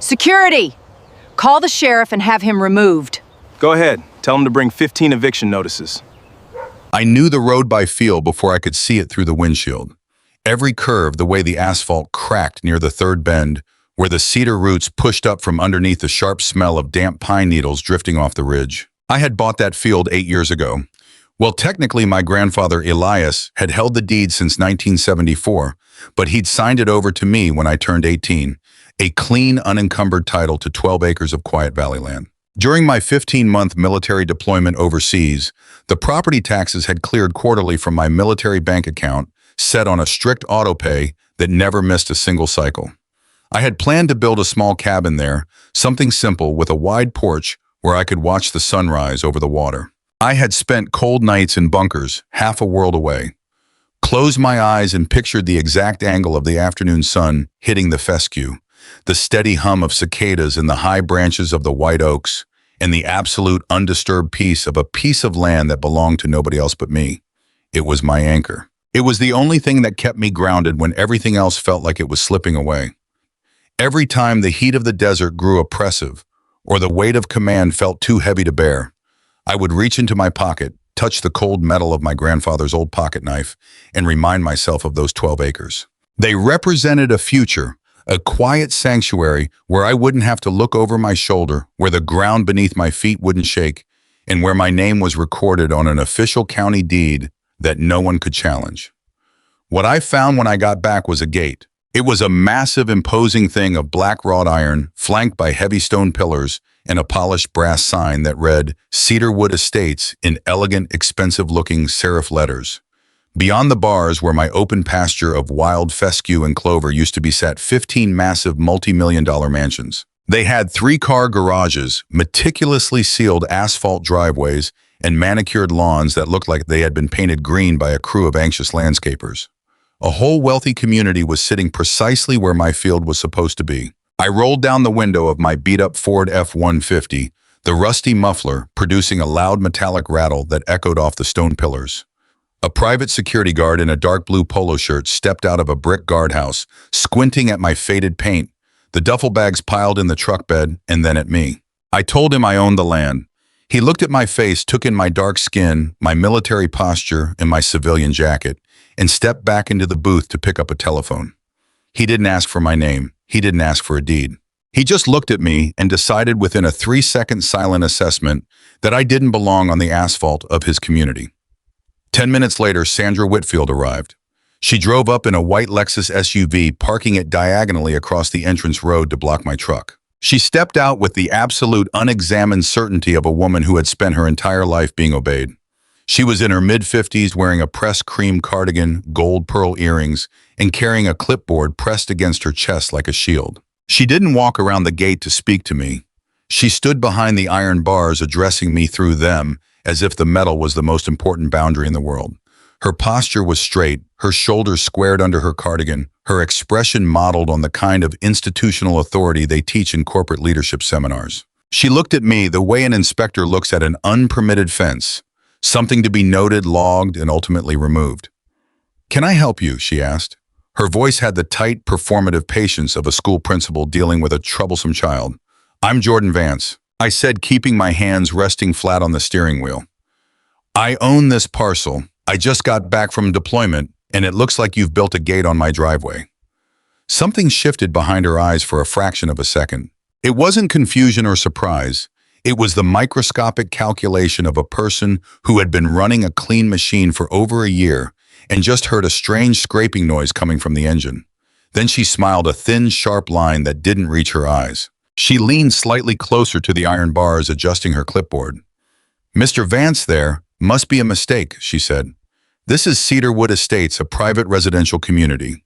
Security! Call the sheriff and have him removed. Go ahead. Tell him to bring 15 eviction notices. I knew the road by feel before I could see it through the windshield. Every curve, the way the asphalt cracked near the third bend, where the cedar roots pushed up from underneath the sharp smell of damp pine needles drifting off the ridge. I had bought that field 8 years ago. Well, technically, my grandfather Elias had held the deed since 1974, but he'd signed it over to me when I turned 18, a clean, unencumbered title to 12 acres of quiet valley land. During my 15-month military deployment overseas, the property taxes had cleared quarterly from my military bank account, set on a strict autopay that never missed a single cycle. I had planned to build a small cabin there, something simple with a wide porch where I could watch the sunrise over the water. I had spent cold nights in bunkers, half a world away. Closed my eyes and pictured the exact angle of the afternoon sun hitting the fescue, the steady hum of cicadas in the high branches of the white oaks, and the absolute undisturbed peace of a piece of land that belonged to nobody else but me. It was my anchor. It was the only thing that kept me grounded when everything else felt like it was slipping away. Every time the heat of the desert grew oppressive, or the weight of command felt too heavy to bear, I would reach into my pocket, touch the cold metal of my grandfather's old pocket knife, and remind myself of those 12 acres. They represented a future, a quiet sanctuary where I wouldn't have to look over my shoulder, where the ground beneath my feet wouldn't shake, and where my name was recorded on an official county deed that no one could challenge. What I found when I got back was a gate. It was a massive, imposing thing of black wrought iron, flanked by heavy stone pillars, and a polished brass sign that read Cedarwood Estates in elegant, expensive-looking serif letters. Beyond the bars, where my open pasture of wild fescue and clover used to be, sat 15 massive multi-million-dollar mansions. They had 3-car garages, meticulously sealed asphalt driveways, and manicured lawns that looked like they had been painted green by a crew of anxious landscapers. A whole wealthy community was sitting precisely where my field was supposed to be. I rolled down the window of my beat-up Ford F-150, the rusty muffler producing a loud metallic rattle that echoed off the stone pillars. A private security guard in a dark blue polo shirt stepped out of a brick guardhouse, squinting at my faded paint, the duffel bags piled in the truck bed, and then at me. I told him I owned the land. He looked at my face, took in my dark skin, my military posture, and my civilian jacket, and stepped back into the booth to pick up a telephone. He didn't ask for my name. He didn't ask for a deed. He just looked at me and decided within a 3-second silent assessment that I didn't belong on the asphalt of his community. 10 minutes later, Sandra Whitfield arrived. She drove up in a white Lexus SUV, parking it diagonally across the entrance road to block my truck. She stepped out with the absolute unexamined certainty of a woman who had spent her entire life being obeyed. She was in her mid-50s, wearing a pressed cream cardigan, gold pearl earrings, and carrying a clipboard pressed against her chest like a shield. She didn't walk around the gate to speak to me. She stood behind the iron bars, addressing me through them, as if the metal was the most important boundary in the world. Her posture was straight, her shoulders squared under her cardigan, her expression modeled on the kind of institutional authority they teach in corporate leadership seminars. She looked at me the way an inspector looks at an unpermitted fence, something to be noted, logged, and ultimately removed. "Can I help you?" she asked. Her voice had the tight, performative patience of a school principal dealing with a troublesome child. "I'm Jordan Vance," I said, keeping my hands resting flat on the steering wheel. "I own this parcel. I just got back from deployment, and it looks like you've built a gate on my driveway." Something shifted behind her eyes for a fraction of a second. It wasn't confusion or surprise. It was the microscopic calculation of a person who had been running a clean machine for over a year and just heard a strange scraping noise coming from the engine. Then she smiled, a thin, sharp line that didn't reach her eyes. She leaned slightly closer to the iron bars, adjusting her clipboard. "Mr. Vance there must be a mistake," she said. "This is Cedarwood Estates, a private residential community.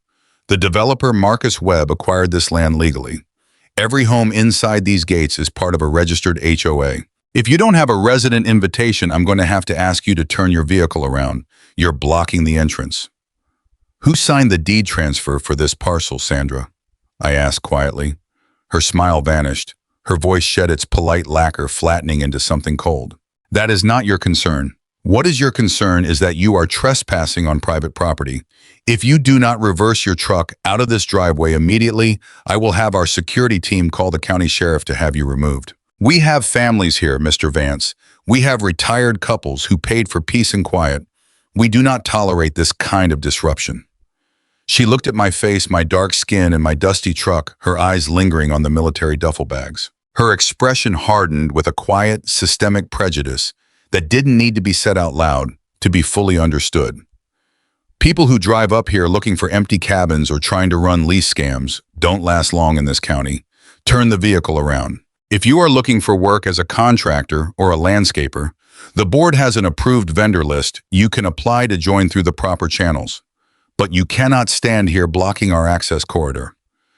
The developer Marcus Webb acquired this land legally. Every home inside these gates is part of a registered HOA. If you don't have a resident invitation, I'm going to have to ask you to turn your vehicle around. You're blocking the entrance." "Who signed the deed transfer for this parcel, Sandra?" I asked quietly. Her smile vanished. Her voice shed its polite lacquer, flattening into something cold. "That is not your concern. What is your concern is that you are trespassing on private property. If you do not reverse your truck out of this driveway immediately, I will have our security team call the county sheriff to have you removed. We have families here, Mr. Vance. We have retired couples who paid for peace and quiet. We do not tolerate this kind of disruption. She looked at my face, my dark skin, and my dusty truck, her eyes lingering on the military duffel bags. Her expression hardened with a quiet, systemic prejudice that didn't need to be said out loud to be fully understood. People who drive up here looking for empty cabins or trying to run lease scams don't last long in this county. Turn the vehicle around. If you are looking for work as a contractor or a landscaper, the board has an approved vendor list you can apply to join through the proper channels. But you cannot stand here blocking our access corridor.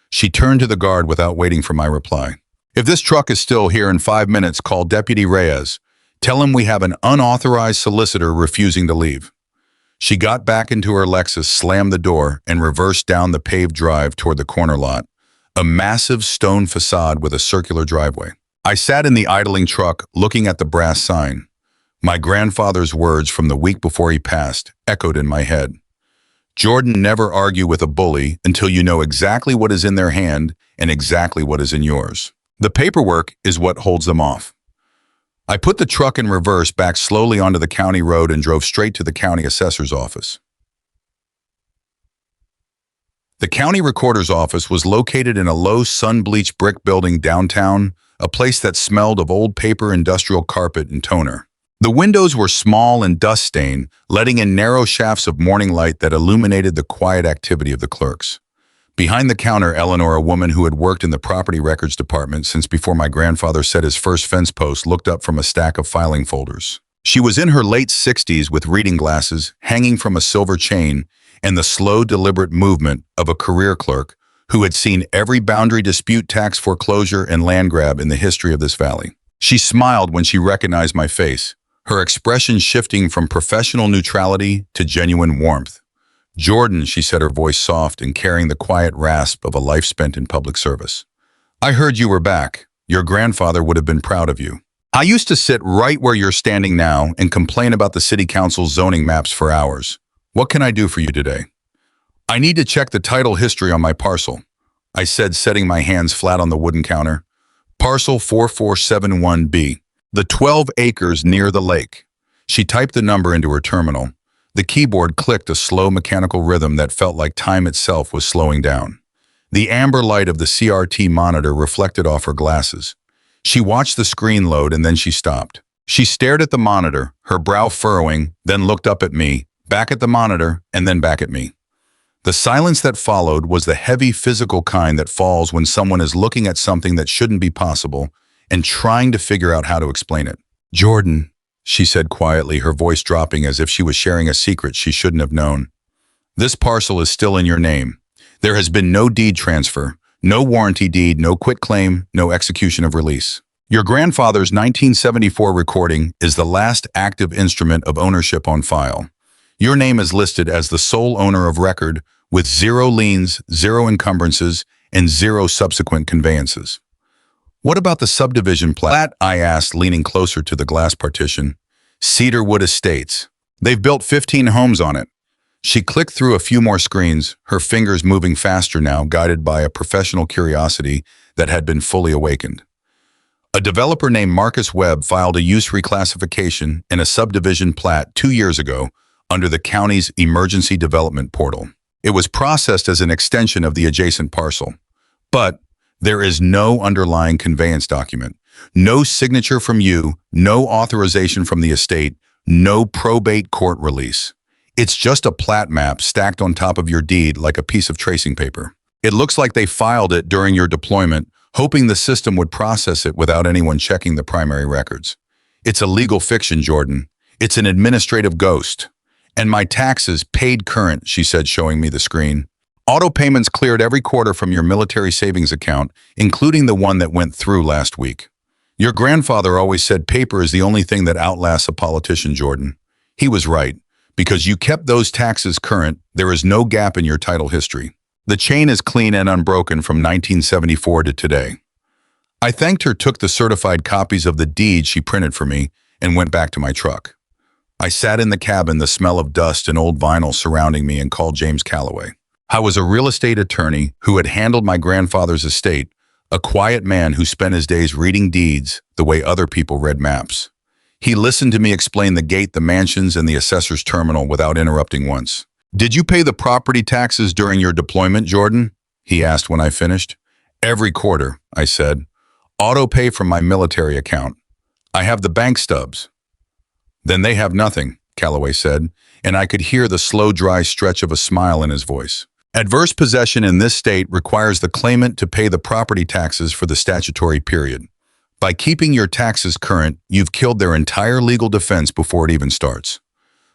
She turned to the guard without waiting for my reply. If this truck is still here in 5 minutes, call Deputy Reyes. Tell him we have an unauthorized solicitor refusing to leave. She got back into her Lexus, slammed the door, and reversed down the paved drive toward the corner lot, a massive stone facade with a circular driveway. I sat in the idling truck, looking at the brass sign. My grandfather's words from the week before he passed echoed in my head. Jordan, never argue with a bully until you know exactly what is in their hand and exactly what is in yours. The paperwork is what holds them off. I put the truck in reverse, back slowly onto the county road, and drove straight to the county assessor's office. The county recorder's office was located in a low, sun-bleached brick building downtown, a place that smelled of old paper, industrial carpet, and toner. The windows were small and dust-stained, letting in narrow shafts of morning light that illuminated the quiet activity of the clerks. Behind the counter, Eleanor, a woman who had worked in the property records department since before my grandfather set his first fence post, looked up from a stack of filing folders. She was in her late 60s with reading glasses hanging from a silver chain and the slow, deliberate movement of a career clerk who had seen every boundary dispute, tax foreclosure, and land grab in the history of this valley. She smiled when she recognized my face, her expression shifting from professional neutrality to genuine warmth. "Jordan," she said, her voice soft and carrying the quiet rasp of a life spent in public service. "I heard you were back. Your grandfather would have been proud of you. I used to sit right where you're standing now and complain about the city council's zoning maps for hours. What can I do for you today?" "I need to check the title history on my parcel," I said, setting my hands flat on the wooden counter. "Parcel 4471B, the 12 acres near the lake." She typed the number into her terminal. The keyboard clicked, a slow mechanical rhythm that felt like time itself was slowing down. The amber light of the CRT monitor reflected off her glasses. She watched the screen load and then she stopped. She stared at the monitor, her brow furrowing, then looked up at me, back at the monitor, and then back at me. The silence that followed was the heavy physical kind that falls when someone is looking at something that shouldn't be possible and trying to figure out how to explain it. "Jordan," she said quietly, her voice dropping as if she was sharing a secret she shouldn't have known. "This parcel is still in your name. There has been no deed transfer, no warranty deed, no quitclaim, no execution of release. Your grandfather's 1974 recording is the last active instrument of ownership on file. Your name is listed as the sole owner of record with 0 liens, 0 encumbrances, and 0 subsequent conveyances." "What about the subdivision plat?" I asked, leaning closer to the glass partition. "Cedarwood Estates. They've built 15 homes on it." She clicked through a few more screens, her fingers moving faster now, guided by a professional curiosity that had been fully awakened. "A developer named Marcus Webb filed a use reclassification and a subdivision plat 2 years ago under the county's emergency development portal. It was processed as an extension of the adjacent parcel. But there is no underlying conveyance document, no signature from you, no authorization from the estate, no probate court release. It's just a plat map stacked on top of your deed like a piece of tracing paper. It looks like they filed it during your deployment, hoping the system would process it without anyone checking the primary records. It's a legal fiction, Jordan. It's an administrative ghost. And my taxes paid current," she said, showing me the screen. "Auto payments cleared every quarter from your military savings account, including the one that went through last week. Your grandfather always said paper is the only thing that outlasts a politician, Jordan. He was right. Because you kept those taxes current, there is no gap in your title history. The chain is clean and unbroken from 1974 to today." I thanked her, took the certified copies of the deed she printed for me, and went back to my truck. I sat in the cabin, the smell of dust and old vinyl surrounding me, and called James Calloway. I was a real estate attorney who had handled my grandfather's estate, a quiet man who spent his days reading deeds the way other people read maps. He listened to me explain the gate, the mansions, and the assessor's terminal without interrupting once. "Did you pay the property taxes during your deployment, Jordan?" he asked when I finished. "Every quarter," I said. "Auto pay from my military account. I have the bank stubs." "Then they have nothing," Calloway said, and I could hear the slow, dry stretch of a smile in his voice. "Adverse possession in this state requires the claimant to pay the property taxes for the statutory period. By keeping your taxes current, you've killed their entire legal defense before it even starts.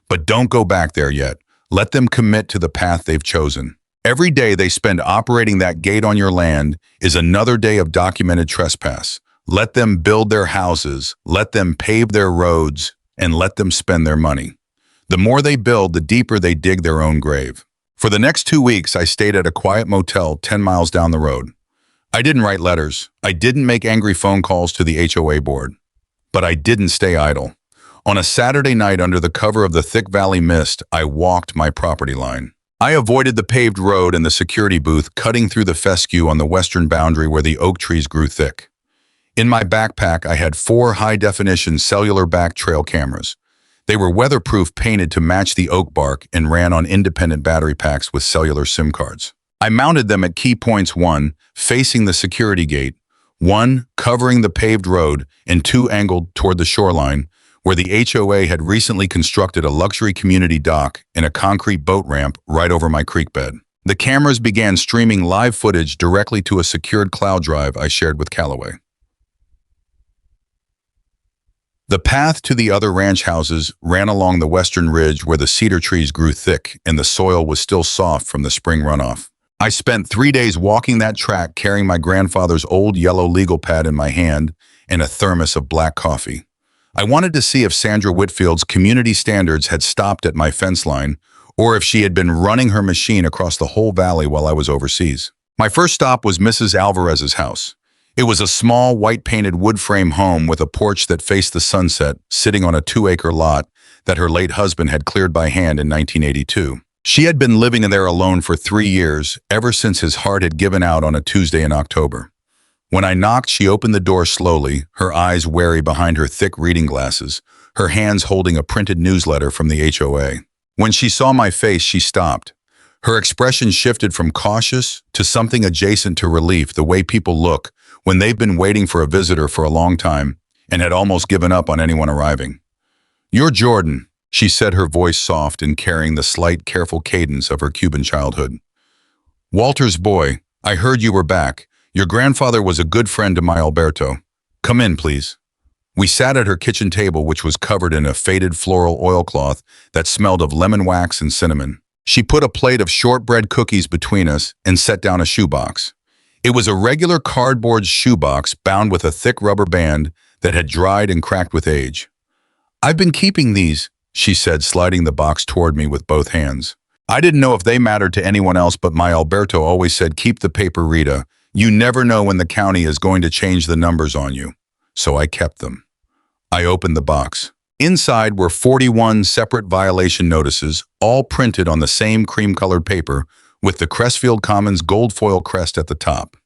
But don't go back there yet. Let them commit to the path they've chosen. Every day they spend operating that gate on your land is another day of documented trespass. Let them build their houses, let them pave their roads, and let them spend their money. The more they build, the deeper they dig their own grave." For the next 2 weeks, I stayed at a quiet motel 10 miles down the road. I didn't write letters. I didn't make angry phone calls to the HOA board. But I didn't stay idle. On a Saturday night under the cover of the thick valley mist, I walked my property line. I avoided the paved road and the security booth, cutting through the fescue on the western boundary where the oak trees grew thick. In my backpack, I had 4 high-definition cellular back trail cameras. They were weatherproof, painted to match the oak bark, and ran on independent battery packs with cellular SIM cards. I mounted them at key points: 1 facing the security gate, 1 covering the paved road, and 2 angled toward the shoreline, where the HOA had recently constructed a luxury community dock and a concrete boat ramp right over my creek bed. The cameras began streaming live footage directly to a secured cloud drive I shared with Calloway. The path to the other ranch houses ran along the western ridge where the cedar trees grew thick and the soil was still soft from the spring runoff. I spent 3 days walking that track, carrying my grandfather's old yellow legal pad in my hand and a thermos of black coffee. I wanted to see if Sandra Whitfield's community standards had stopped at my fence line, or if she had been running her machine across the whole valley while I was overseas. My first stop was Mrs. Alvarez's house. It was a small, white-painted wood frame home with a porch that faced the sunset, sitting on a 2-acre lot that her late husband had cleared by hand in 1982. She had been living there alone for 3 years, ever since his heart had given out on a Tuesday in October. When I knocked, she opened the door slowly, her eyes wary behind her thick reading glasses, her hands holding a printed newsletter from the HOA. When she saw my face, she stopped. Her expression shifted from cautious to something adjacent to relief, the way people look when they've been waiting for a visitor for a long time and had almost given up on anyone arriving. "You're Jordan," she said, her voice soft and carrying the slight, careful cadence of her Cuban childhood. "Walter's boy. I heard you were back. Your grandfather was a good friend to my Alberto. Come in, please." We sat at her kitchen table, which was covered in a faded floral oilcloth that smelled of lemon wax and cinnamon. She put a plate of shortbread cookies between us and set down a shoebox. It was a regular cardboard shoebox bound with a thick rubber band that had dried and cracked with age. "I've been keeping these," she said, sliding the box toward me with both hands. "I didn't know if they mattered to anyone else, but my Alberto always said, 'Keep the paper, Rita. You never know when the county is going to change the numbers on you.' So I kept them." I opened the box. Inside were 41 separate violation notices, all printed on the same cream-colored paper with the Crestfield Commons gold foil crest at the top.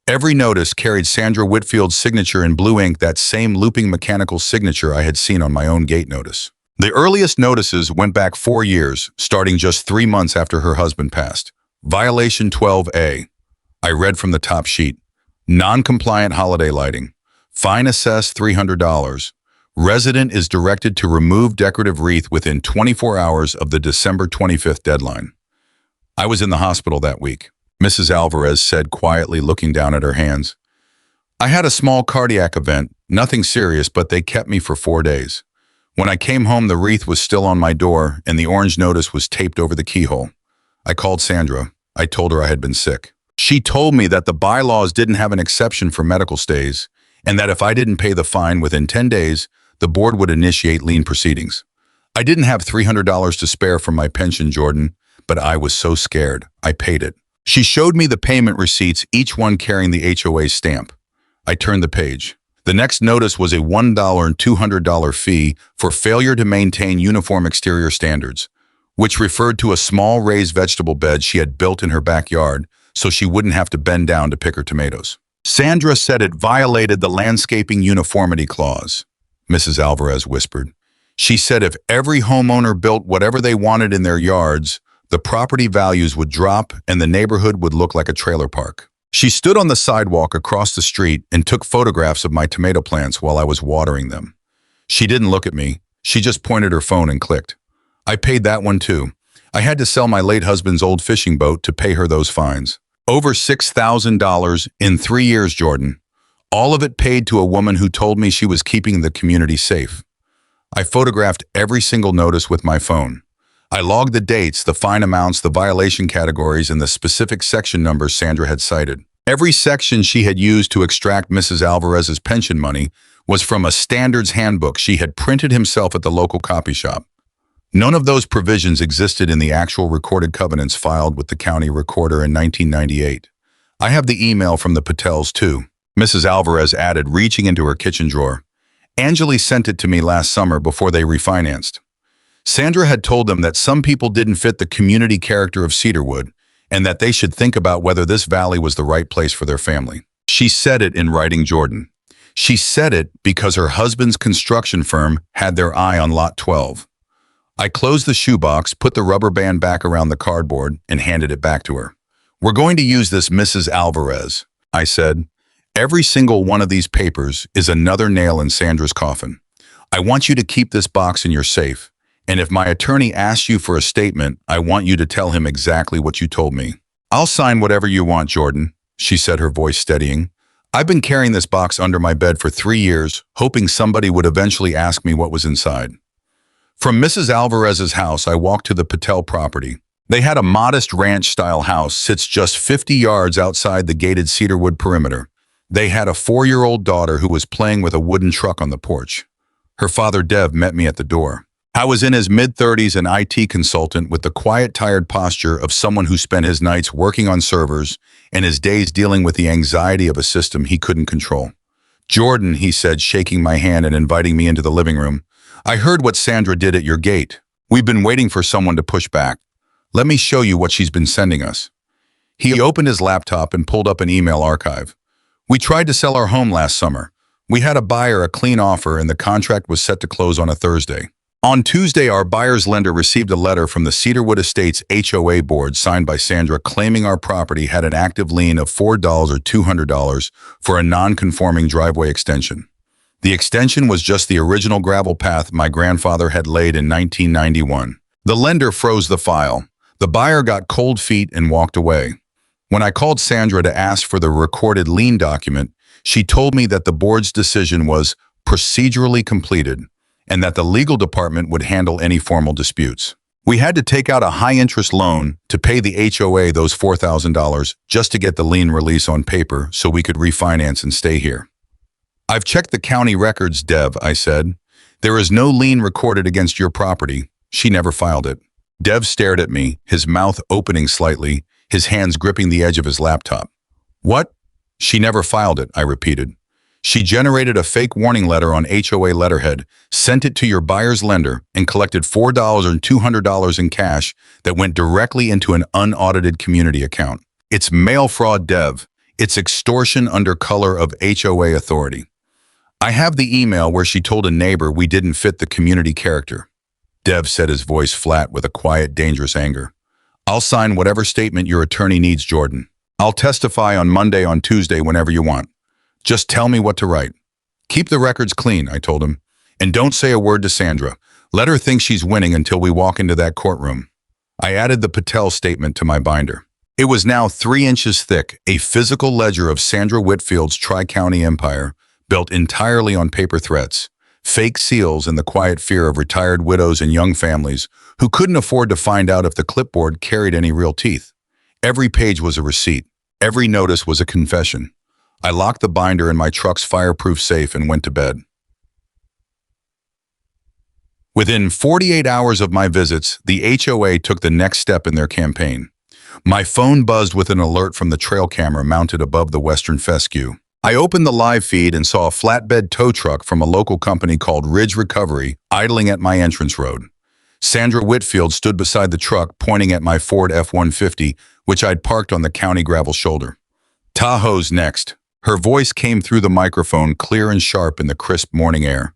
Every notice carried Sandra Whitfield's signature in blue ink, that same looping mechanical signature I had seen on my own gate notice. The earliest notices went back 4 years, starting just 3 months after her husband passed. Violation 12A. I read from the top sheet. Non-compliant holiday lighting. Fine assessed $300. Resident is directed to remove decorative wreath within 24 hours of the December 25th deadline. I was in the hospital that week, Mrs. Alvarez said quietly, looking down at her hands. "I had a small cardiac event, nothing serious, but they kept me for 4 days. When I came home, the wreath was still on my door and the orange notice was taped over the keyhole. I called Sandra. I told her I had been sick. She told me that the bylaws didn't have an exception for medical stays and that if I didn't pay the fine within 10 days, the board would initiate lien proceedings. I didn't have $300 to spare from my pension, Jordan, but I was so scared. I paid it. She showed me the payment receipts, each one carrying the HOA stamp. I turned the page. The next notice was a $1 and $200 fee for failure to maintain uniform exterior standards, which referred to a small raised vegetable bed she had built in her backyard so she wouldn't have to bend down to pick her tomatoes. Sandra said it violated the landscaping uniformity clause, Mrs. Alvarez whispered. She said if every homeowner built whatever they wanted in their yards, the property values would drop and the neighborhood would look like a trailer park. She stood on the sidewalk across the street and took photographs of my tomato plants while I was watering them. She didn't look at me. She just pointed her phone and clicked. I paid that one too. I had to sell my late husband's old fishing boat to pay her those fines. Over $6,000 in 3 years, Jordan. All of it paid to a woman who told me she was keeping the community safe. I photographed every single notice with my phone. I logged the dates, the fine amounts, the violation categories, and the specific section numbers Sandra had cited. Every section she had used to extract Mrs. Alvarez's pension money was from a standards handbook she had printed himself at the local copy shop. None of those provisions existed in the actual recorded covenants filed with the county recorder in 1998. I have the email from the Patels too, Mrs. Alvarez added, reaching into her kitchen drawer. Angeli sent it to me last summer before they refinanced. Sandra had told them that some people didn't fit the community character of Cedarwood and that they should think about whether this valley was the right place for their family. She said it in writing, Jordan. She said it because her husband's construction firm had their eye on Lot 12. I closed the shoebox, put the rubber band back around the cardboard, and handed it back to her. We're going to use this, Mrs. Alvarez, I said. Every single one of these papers is another nail in Sandra's coffin. I want you to keep this box in your safe. And if my attorney asks you for a statement, I want you to tell him exactly what you told me. I'll sign whatever you want, Jordan, she said, her voice steadying. I've been carrying this box under my bed for 3 years, hoping somebody would eventually ask me what was inside. From Mrs. Alvarez's house, I walked to the Patel property. They had a modest ranch-style house, sits just 50 yards outside the gated Cedarwood perimeter. They had a 4-year-old daughter who was playing with a wooden truck on the porch. Her father, Dev, met me at the door. I was in his mid-30s, an IT consultant with the quiet, tired posture of someone who spent his nights working on servers and his days dealing with the anxiety of a system he couldn't control. Jordan, he said, shaking my hand and inviting me into the living room, I heard what Sandra did at your gate. We've been waiting for someone to push back. Let me show you what she's been sending us. He opened his laptop and pulled up an email archive. We tried to sell our home last summer. We had a buyer a clean offer and the contract was set to close on a Thursday. On Tuesday, our buyer's lender received a letter from the Cedarwood Estates HOA board signed by Sandra claiming our property had an active lien of $4 or $200 for a non-conforming driveway extension. The extension was just the original gravel path my grandfather had laid in 1991. The lender froze the file. The buyer got cold feet and walked away. When I called Sandra to ask for the recorded lien document, she told me that the board's decision was procedurally completed and that the legal department would handle any formal disputes. We had to take out a high-interest loan to pay the HOA those $4,000 just to get the lien release on paper so we could refinance and stay here. I've checked the county records, Dev, I said. There is no lien recorded against your property. She never filed it. Dev stared at me, his mouth opening slightly, his hands gripping the edge of his laptop. What? She never filed it, I repeated. She generated a fake warning letter on HOA letterhead, sent it to your buyer's lender, and collected $4 and $200 in cash that went directly into an unaudited community account. It's mail fraud, Dev. It's extortion under color of HOA authority. I have the email where she told a neighbor we didn't fit the community character. Dev said, his voice flat with a quiet, dangerous anger. I'll sign whatever statement your attorney needs, Jordan. I'll testify on Monday, on Tuesday, whenever you want. Just tell me what to write. Keep the records clean, I told him. And don't say a word to Sandra. Let her think she's winning until we walk into that courtroom. I added the Patel statement to my binder. It was now 3 inches thick, a physical ledger of Sandra Whitfield's Tri-County empire, built entirely on paper threats, fake seals, and the quiet fear of retired widows and young families who couldn't afford to find out if the clipboard carried any real teeth. Every page was a receipt. Every notice was a confession. I locked the binder in my truck's fireproof safe and went to bed. Within 48 hours of my visits, the HOA took the next step in their campaign. My phone buzzed with an alert from the trail camera mounted above the western fescue. I opened the live feed and saw a flatbed tow truck from a local company called Ridge Recovery idling at my entrance road. Sandra Whitfield stood beside the truck pointing at my Ford F-150, which I'd parked on the county gravel shoulder. "Tahoe's next." Her voice came through the microphone clear and sharp in the crisp morning air.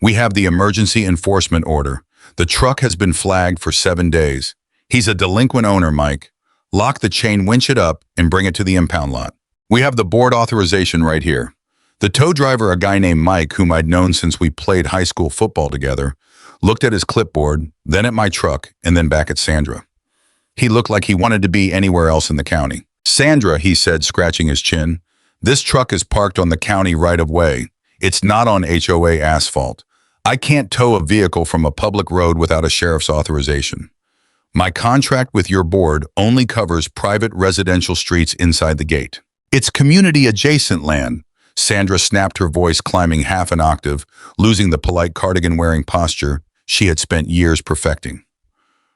"We have the emergency enforcement order. The truck has been flagged for 7 days. He's a delinquent owner, Mike. Lock the chain, winch it up, and bring it to the impound lot. We have the board authorization right here." The tow driver, a guy named Mike, whom I'd known since we played high school football together, looked at his clipboard, then at my truck, and then back at Sandra. He looked like he wanted to be anywhere else in the county. "Sandra," he said, scratching his chin, "this truck is parked on the county right-of-way. It's not on HOA asphalt. I can't tow a vehicle from a public road without a sheriff's authorization. My contract with your board only covers private residential streets inside the gate. It's community-adjacent land." Sandra snapped, her voice climbing half an octave, losing the polite cardigan-wearing posture she had spent years perfecting.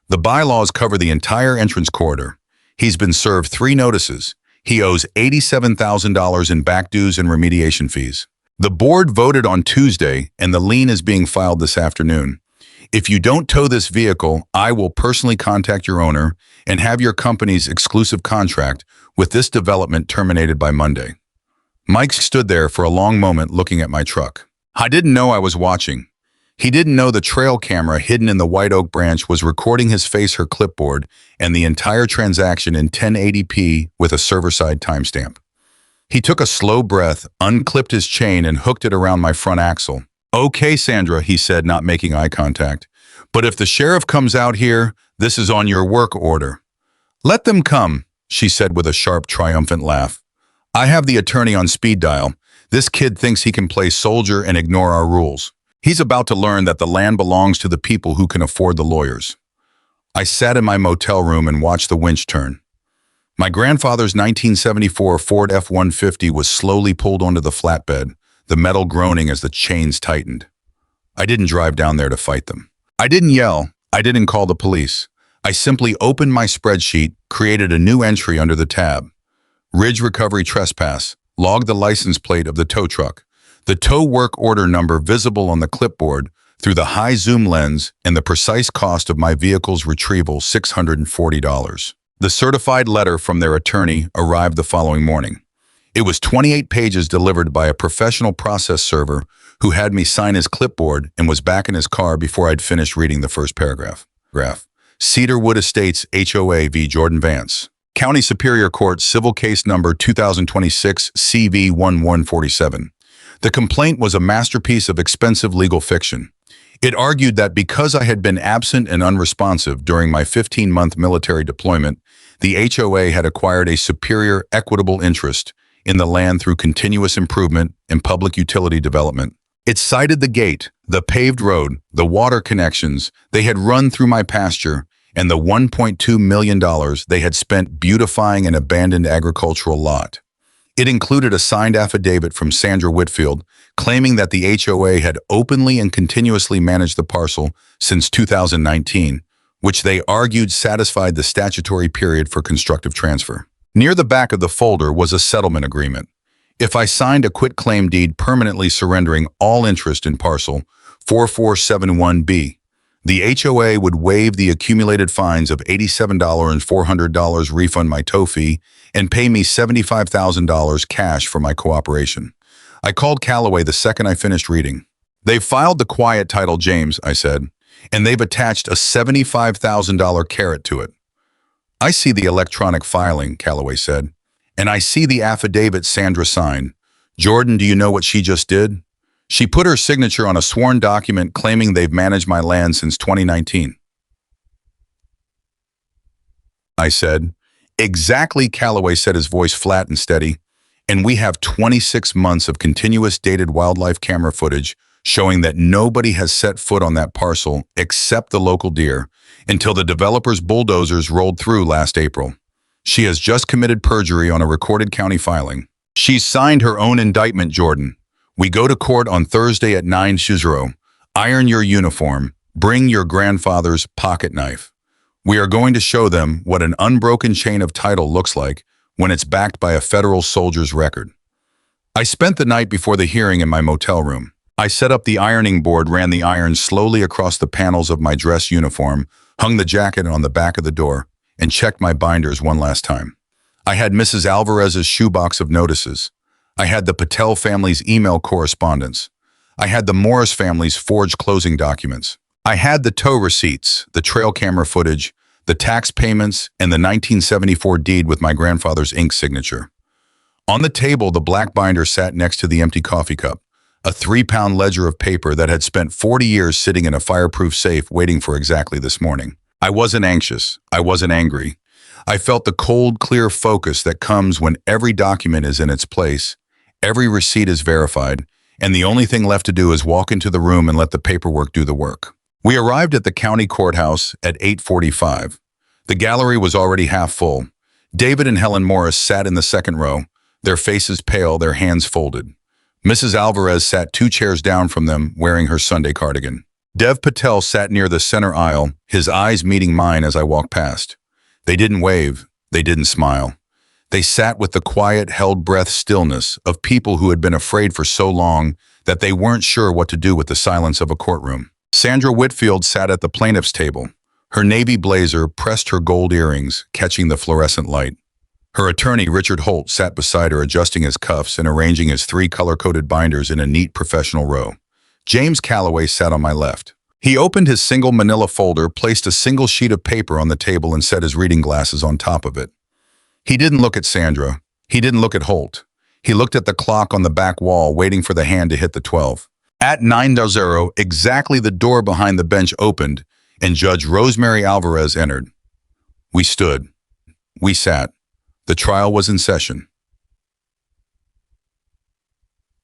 "The bylaws cover the entire entrance corridor. He's been served 3 notices. He owes $87,000 in back dues and remediation fees. The board voted on Tuesday, and the lien is being filed this afternoon. If you don't tow this vehicle, I will personally contact your owner and have your company's exclusive contract with this development terminated by Monday." Mike stood there for a long moment looking at my truck. I didn't know I was watching. He didn't know the trail camera hidden in the white oak branch was recording his face, her clipboard, and the entire transaction in 1080p with a server-side timestamp. He took a slow breath, unclipped his chain, and hooked it around my front axle. "Okay, Sandra," he said, not making eye contact. "But if the sheriff comes out here, this is on your work order." "Let them come," she said with a sharp, triumphant laugh. "I have the attorney on speed dial. This kid thinks he can play soldier and ignore our rules. He's about to learn that the land belongs to the people who can afford the lawyers." I sat in my motel room and watched the winch turn. My grandfather's 1974 Ford F-150 was slowly pulled onto the flatbed, the metal groaning as the chains tightened. I didn't drive down there to fight them. I didn't yell. I didn't call the police. I simply opened my spreadsheet, created a new entry under the tab. Ridge Recovery Trespass, logged the license plate of the tow truck, the tow work order number visible on the clipboard through the high zoom lens, and the precise cost of my vehicle's retrieval, $640. The certified letter from their attorney arrived the following morning. It was 28 pages delivered by a professional process server who had me sign his clipboard and was back in his car before I'd finished reading the first paragraph. Cedarwood Estates HOA v. Jordan Vance. County Superior Court Civil Case Number 2026 CV1147. The complaint was a masterpiece of expensive legal fiction. It argued that because I had been absent and unresponsive during my 15-month military deployment, the HOA had acquired a superior equitable interest in the land through continuous improvement and public utility development. It cited the gate, the paved road, the water connections they had run through my pasture, and the $1.2 million they had spent beautifying an abandoned agricultural lot. It included a signed affidavit from Sandra Whitfield claiming that the HOA had openly and continuously managed the parcel since 2019, which they argued satisfied the statutory period for constructive transfer. Near the back of the folder was a settlement agreement. If I signed a quitclaim deed permanently surrendering all interest in parcel 4471B, the HOA would waive the accumulated fines of $87 and $400, refund my tow fee, and pay me $75,000 cash for my cooperation. I called Callaway the second I finished reading. "They've filed the quiet title, James," I said, "and they've attached a $75,000 carrot to it." "I see the electronic filing," Callaway said, "and I see the affidavit Sandra signed. Jordan, do you know what she just did? She put her signature on a sworn document claiming they've managed my land since 2019. I said. "Exactly," Callaway said, his voice flat and steady. "And we have 26 months of continuous dated wildlife camera footage showing that nobody has set foot on that parcel except the local deer until the developer's bulldozers rolled through last April. She has just committed perjury on a recorded county filing. She's signed her own indictment, Jordan. We go to court on Thursday at 9:00. Iron your uniform. Bring your grandfather's pocket knife. We are going to show them what an unbroken chain of title looks like when it's backed by a federal soldier's record." I spent the night before the hearing in my motel room. I set up the ironing board, ran the iron slowly across the panels of my dress uniform, hung the jacket on the back of the door, and checked my binders one last time. I had Mrs. Alvarez's shoebox of notices. I had the Patel family's email correspondence. I had the Morris family's forged closing documents. I had the tow receipts, the trail camera footage, the tax payments, and the 1974 deed with my grandfather's ink signature. On the table, the black binder sat next to the empty coffee cup, a 3-pound ledger of paper that had spent 40 years sitting in a fireproof safe waiting for exactly this morning. I wasn't anxious. I wasn't angry. I felt the cold, clear focus that comes when every document is in its place, every receipt is verified, and the only thing left to do is walk into the room and let the paperwork do the work. We arrived at the county courthouse at 8:45. The gallery was already half full. David and Helen Morris sat in the second row, their faces pale, their hands folded. Mrs. Alvarez sat 2 chairs down from them, wearing her Sunday cardigan. Dev Patel sat near the center aisle, his eyes meeting mine as I walked past. They didn't wave. They didn't smile. They sat with the quiet, held-breath stillness of people who had been afraid for so long that they weren't sure what to do with the silence of a courtroom. Sandra Whitfield sat at the plaintiff's table. Her navy blazer pressed her gold earrings, catching the fluorescent light. Her attorney, Richard Holt, sat beside her, adjusting his cuffs and arranging his 3 color-coded binders in a neat professional row. James Calloway sat on my left. He opened his single manila folder, placed a single sheet of paper on the table, and set his reading glasses on top of it. He didn't look at Sandra. He didn't look at Holt. He looked at the clock on the back wall, waiting for the hand to hit the 12. At 9:00, exactly, the door behind the bench opened, and Judge Rosemary Alvarez entered. We stood. We sat. The trial was in session.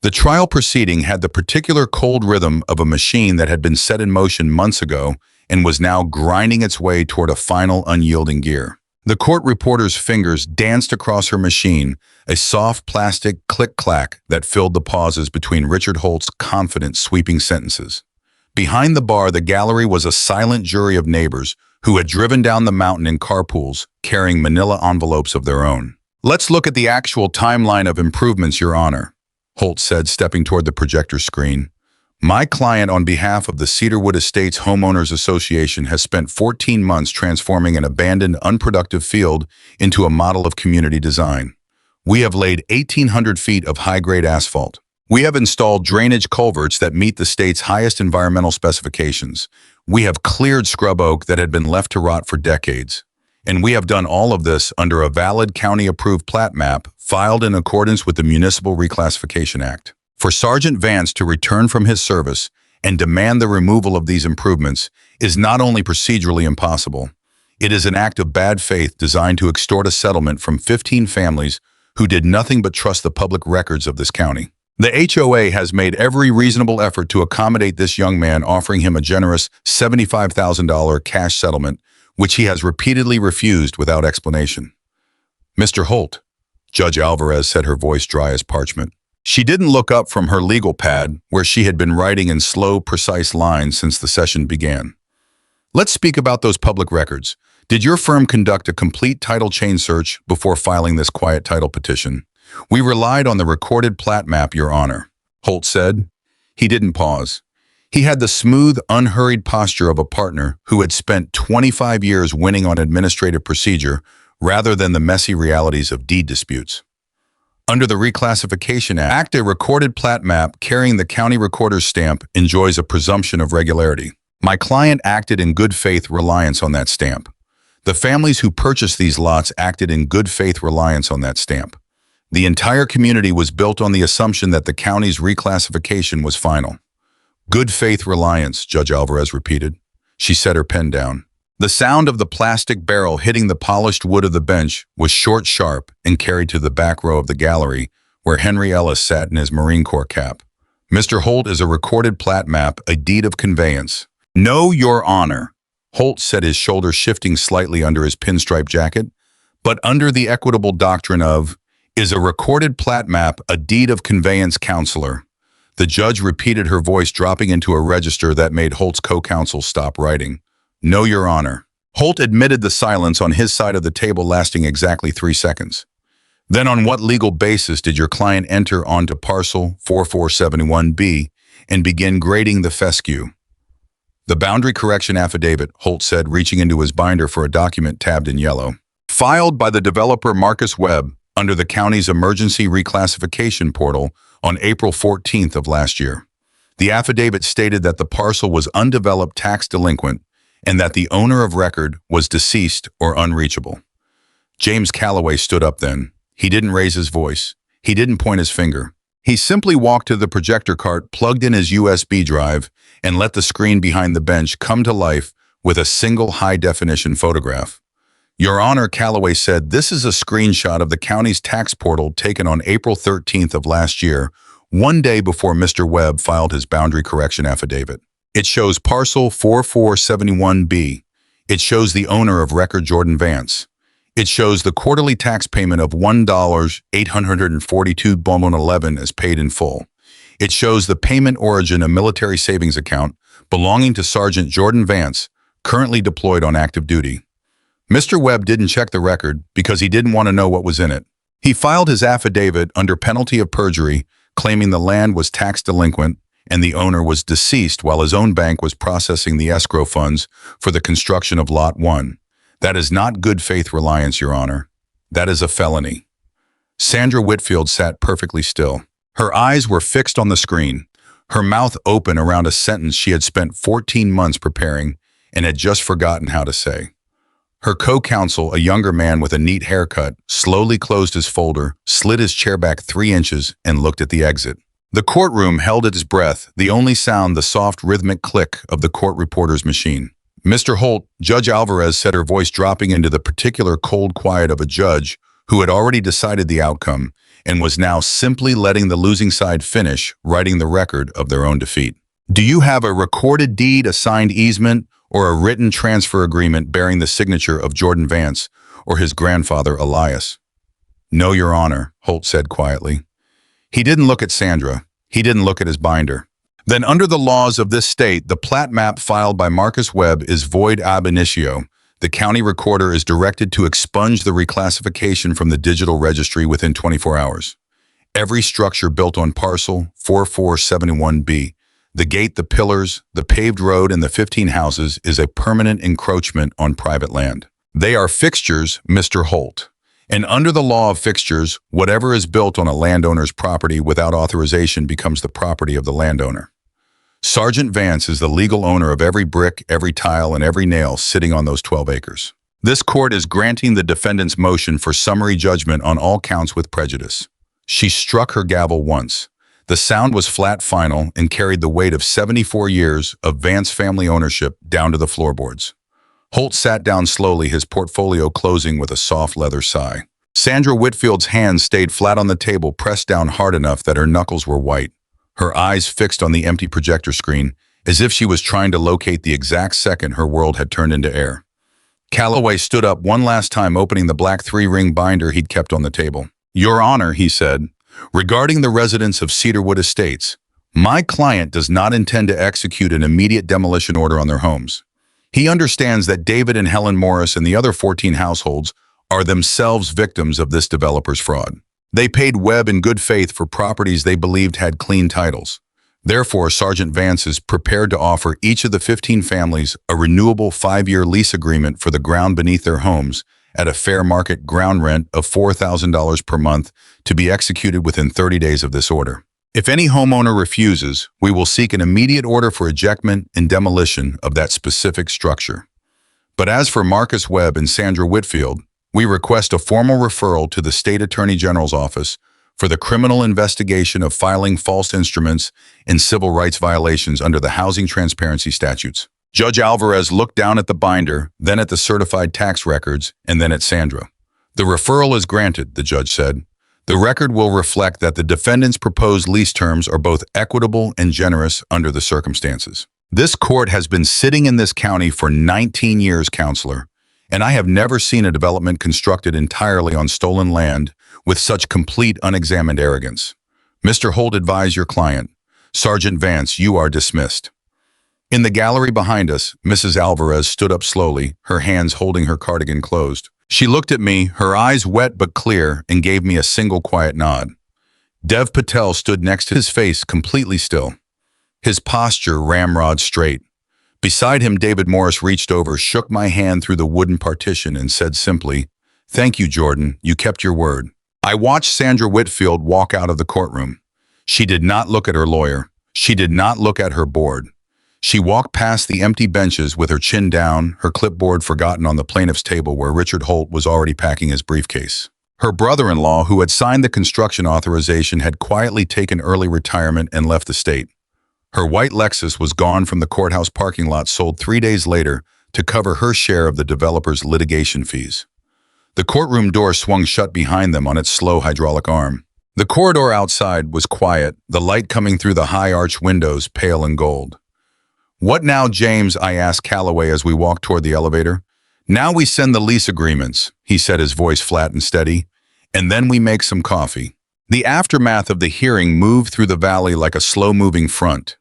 The trial proceeding had the particular cold rhythm of a machine that had been set in motion months ago and was now grinding its way toward a final unyielding gear. The court reporter's fingers danced across her machine, a soft plastic click-clack that filled the pauses between Richard Holt's confident, sweeping sentences. Behind the bar, the gallery was a silent jury of neighbors who had driven down the mountain in carpools, carrying manila envelopes of their own. "Let's look at the actual timeline of improvements, Your Honor," Holt said, stepping toward the projector screen. "My client, on behalf of the Cedarwood Estates Homeowners Association, has spent 14 months transforming an abandoned, unproductive field into a model of community design. We have laid 1,800 feet of high-grade asphalt. We have installed drainage culverts that meet the state's highest environmental specifications. We have cleared scrub oak that had been left to rot for decades. And we have done all of this under a valid county-approved plat map filed in accordance with the Municipal Reclassification Act. For Sergeant Vance to return from his service and demand the removal of these improvements is not only procedurally impossible, it is an act of bad faith designed to extort a settlement from 15 families who did nothing but trust the public records of this county. The HOA has made every reasonable effort to accommodate this young man, offering him a generous $75,000 cash settlement, which he has repeatedly refused without explanation." "Mr. Holt," Judge Alvarez said, her voice dry as parchment. She didn't look up from her legal pad, where she had been writing in slow, precise lines since the session began. "Let's speak about those public records. Did your firm conduct a complete title chain search before filing this quiet title petition?" "We relied on the recorded plat map, Your Honor," Holt said. He didn't pause. He had the smooth, unhurried posture of a partner who had spent 25 years winning on administrative procedure rather than the messy realities of deed disputes. "Under the Reclassification Act, a recorded plat map carrying the county recorder's stamp enjoys a presumption of regularity. My client acted in good faith reliance on that stamp. The families who purchased these lots acted in good faith reliance on that stamp. The entire community was built on the assumption that the county's reclassification was final." "Good faith reliance," Judge Alvarez repeated. She set her pen down. The sound of the plastic barrel hitting the polished wood of the bench was short, sharp, and carried to the back row of the gallery, where Henry Ellis sat in his Marine Corps cap. "Mr. Holt, is a recorded plat map a deed of conveyance?" "No, Your Honor." Holt said, his shoulders shifting slightly under his pinstripe jacket. "But under the equitable doctrine of, is a recorded plat map a deed of conveyance, Counselor?" The judge repeated, her voice dropping into a register that made Holt's co-counsel stop writing. "No, Your Honor." Holt admitted the silence on his side of the table, lasting exactly 3 seconds. Then on what legal basis did your client enter onto parcel 4471B and begin grading the fescue? The boundary correction affidavit, Holt said, reaching into his binder for a document tabbed in yellow. Filed by the developer Marcus Webb under the county's emergency reclassification portal on April 14th of last year. The affidavit stated that the parcel was undeveloped tax delinquent and that the owner of record was deceased or unreachable. James Calloway stood up then. He didn't raise his voice. He didn't point his finger. He simply walked to the projector cart, plugged in his USB drive, and let the screen behind the bench come to life with a single high-definition photograph. Your Honor, Calloway said, this is a screenshot of the county's tax portal taken on April 13th of last year, one day before Mr. Webb filed his boundary correction affidavit. It shows parcel 4471B. It shows the owner of record, Jordan Vance. It shows the quarterly tax payment of $1,842.11 as paid in full. It shows the payment origin, a military savings account belonging to Sergeant Jordan Vance, currently deployed on active duty. Mr. Webb didn't check the record because he didn't want to know what was in it. He filed his affidavit under penalty of perjury, claiming the land was tax delinquent and the owner was deceased while his own bank was processing the escrow funds for the construction of Lot 1. That is not good faith reliance, Your Honor. That is a felony. Sandra Whitfield sat perfectly still. Her eyes were fixed on the screen, her mouth open around a sentence she had spent 14 months preparing and had just forgotten how to say. Her co-counsel, a younger man with a neat haircut, slowly closed his folder, slid his chair back 3 inches, and looked at the exit. The courtroom held its breath, the only sound the soft rhythmic click of the court reporter's machine. Mr. Holt, Judge Alvarez said, her voice dropping into the particular cold quiet of a judge who had already decided the outcome and was now simply letting the losing side finish writing the record of their own defeat. Do you have a recorded deed, a signed easement, or a written transfer agreement bearing the signature of Jordan Vance or his grandfather Elias? No, Your Honor, Holt said quietly. He didn't look at Sandra. He didn't look at his binder. Then under the laws of this state, the plat map filed by Marcus Webb is void ab initio. The county recorder is directed to expunge the reclassification from the digital registry within 24 hours. Every structure built on parcel 4471B, the gate, the pillars, the paved road, and the 15 houses is a permanent encroachment on private land. They are fixtures, Mr. Holt. And under the law of fixtures, whatever is built on a landowner's property without authorization becomes the property of the landowner. Sergeant Vance is the legal owner of every brick, every tile, and every nail sitting on those 12 acres. This court is granting the defendant's motion for summary judgment on all counts with prejudice. She struck her gavel once. The sound was flat, final, and carried the weight of 74 years of Vance family ownership down to the floorboards. Holt sat down slowly, his portfolio closing with a soft leather sigh. Sandra Whitfield's hands stayed flat on the table, pressed down hard enough that her knuckles were white. Her eyes fixed on the empty projector screen, as if she was trying to locate the exact second her world had turned into air. Calloway stood up one last time, opening the black 3-ring binder he'd kept on the table. Your Honor, he said, regarding the residents of Cedarwood Estates, my client does not intend to execute an immediate demolition order on their homes. He understands that David and Helen Morris and the other 14 households are themselves victims of this developer's fraud. They paid Webb in good faith for properties they believed had clean titles. Therefore, Sergeant Vance is prepared to offer each of the 15 families a renewable 5-year lease agreement for the ground beneath their homes at a fair market ground rent of $4,000 per month to be executed within 30 days of this order. If any homeowner refuses, we will seek an immediate order for ejectment and demolition of that specific structure. But as for Marcus Webb and Sandra Whitfield, we request a formal referral to the State Attorney General's office for the criminal investigation of filing false instruments and civil rights violations under the housing transparency statutes. Judge Alvarez looked down at the binder, then at the certified tax records, and then at Sandra. The referral is granted, the judge said. The record will reflect that the defendant's proposed lease terms are both equitable and generous under the circumstances. This court has been sitting in this county for 19 years, Counselor, and I have never seen a development constructed entirely on stolen land with such complete unexamined arrogance. Mr. Holt, advise your client. Sergeant Vance, you are dismissed. In the gallery behind us, Mrs. Alvarez stood up slowly, her hands holding her cardigan closed. She looked at me, her eyes wet but clear, and gave me a single quiet nod. Dev Patel stood next to his face completely still, his posture ramrod straight. Beside him, David Morris reached over, shook my hand through the wooden partition, and said simply, "Thank you, Jordan. You kept your word." I watched Sandra Whitfield walk out of the courtroom. She did not look at her lawyer. She did not look at her board. She walked past the empty benches with her chin down, her clipboard forgotten on the plaintiff's table where Richard Holt was already packing his briefcase. Her brother-in-law, who had signed the construction authorization, had quietly taken early retirement and left the state. Her white Lexus was gone from the courthouse parking lot, sold 3 days later to cover her share of the developer's litigation fees. The courtroom door swung shut behind them on its slow hydraulic arm. The corridor outside was quiet, the light coming through the high arched windows pale and gold. "What now, James?" I asked Calloway as we walked toward the elevator. "Now we send the lease agreements," he said, his voice flat and steady, "and then we make some coffee." The aftermath of the hearing moved through the valley like a slow-moving front.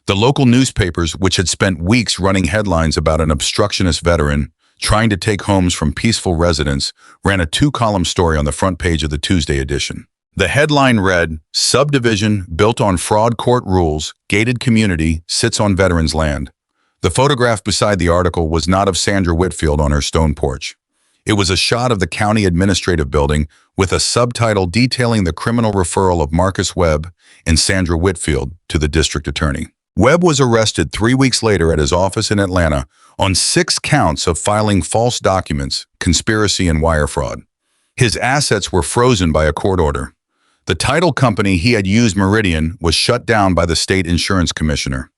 The local newspapers, which had spent weeks running headlines about an obstructionist veteran trying to take homes from peaceful residents, ran a 2-column story on the front page of the Tuesday edition. The headline read, "Subdivision built on fraud court rules, gated community, sits on veterans' land." The photograph beside the article was not of Sandra Whitfield on her stone porch. It was a shot of the county administrative building with a subtitle detailing the criminal referral of Marcus Webb and Sandra Whitfield to the district attorney. Webb was arrested 3 weeks later at his office in Atlanta on 6 counts of filing false documents, conspiracy, and wire fraud. His assets were frozen by a court order. The title company he had used, Meridian, was shut down by the state insurance commissioner.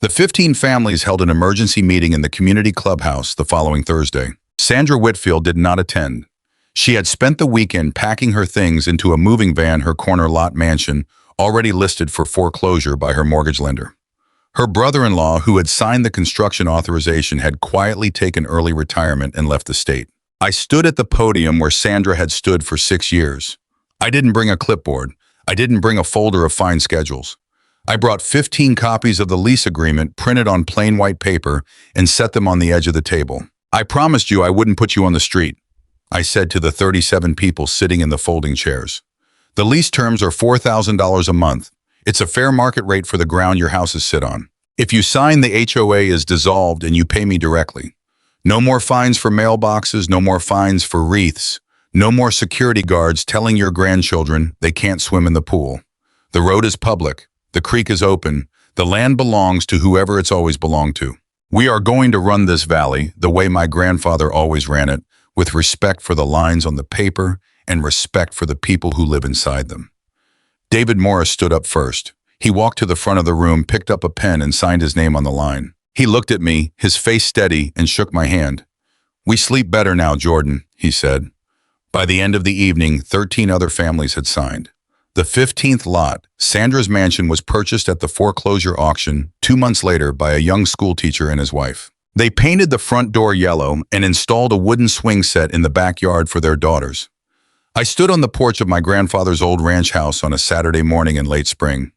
The 15 families held an emergency meeting in the community clubhouse the following Thursday. Sandra Whitfield did not attend. She had spent the weekend packing her things into a moving van, her corner lot mansion, already listed for foreclosure by her mortgage lender. Her brother-in-law, who had signed the construction authorization, had quietly taken early retirement and left the state. I stood at the podium where Sandra had stood for 6 years. I didn't bring a clipboard. I didn't bring a folder of fine schedules. I brought 15 copies of the lease agreement printed on plain white paper and set them on the edge of the table. "I promised you I wouldn't put you on the street," I said to the 37 people sitting in the folding chairs. "The lease terms are $4,000 a month. It's a fair market rate for the ground your houses sit on. If you sign, the HOA is dissolved and you pay me directly. No more fines for mailboxes, no more fines for wreaths, no more security guards telling your grandchildren they can't swim in the pool. The road is public, the creek is open, the land belongs to whoever it's always belonged to. We are going to run this valley the way my grandfather always ran it, with respect for the lines on the paper and respect for the people who live inside them." David Morris stood up first. He walked to the front of the room, picked up a pen, and signed his name on the line. He looked at me, his face steady, and shook my hand. "We sleep better now, Jordan," he said. By the end of the evening, 13 other families had signed. The 15th lot, Sandra's mansion, was purchased at the foreclosure auction 2 months later by a young schoolteacher and his wife. They painted the front door yellow and installed a wooden swing set in the backyard for their daughters. I stood on the porch of my grandfather's old ranch house on a Saturday morning in late spring.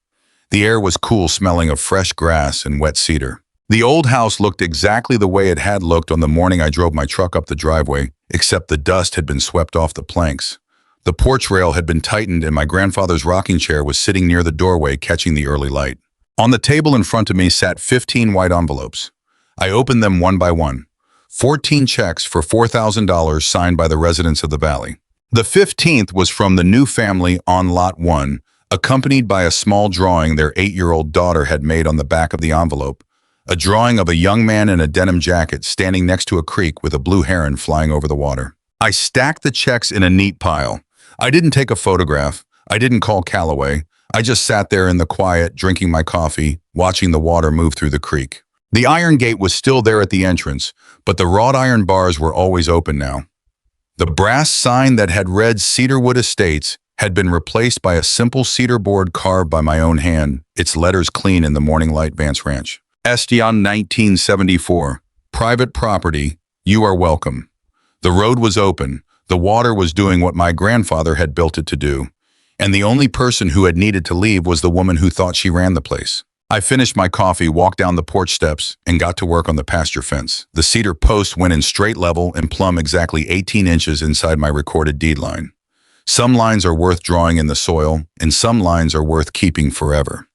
The air was cool, smelling of fresh grass and wet cedar. The old house looked exactly the way it had looked on the morning I drove my truck up the driveway, except the dust had been swept off the planks. The porch rail had been tightened and my grandfather's rocking chair was sitting near the doorway, catching the early light. On the table in front of me sat 15 white envelopes. I opened them one by one. 14 checks for $4,000 signed by the residents of the valley. The 15th was from the new family on Lot 1, accompanied by a small drawing their 8-year-old daughter had made on the back of the envelope, a drawing of a young man in a denim jacket standing next to a creek with a blue heron flying over the water. I stacked the checks in a neat pile. I didn't take a photograph. I didn't call Calloway. I just sat there in the quiet, drinking my coffee, watching the water move through the creek. The iron gate was still there at the entrance, but the wrought iron bars were always open now. The brass sign that had read Cedarwood Estates had been replaced by a simple cedar board carved by my own hand, its letters clean in the morning light. Vance Ranch. Escalation 1974. Private property. You are welcome. The road was open. The water was doing what my grandfather had built it to do. And the only person who had needed to leave was the woman who thought she ran the place. I finished my coffee, walked down the porch steps, and got to work on the pasture fence. The cedar post went in straight level and plumb exactly 18 inches inside my recorded deed line. Some lines are worth drawing in the soil, and some lines are worth keeping forever.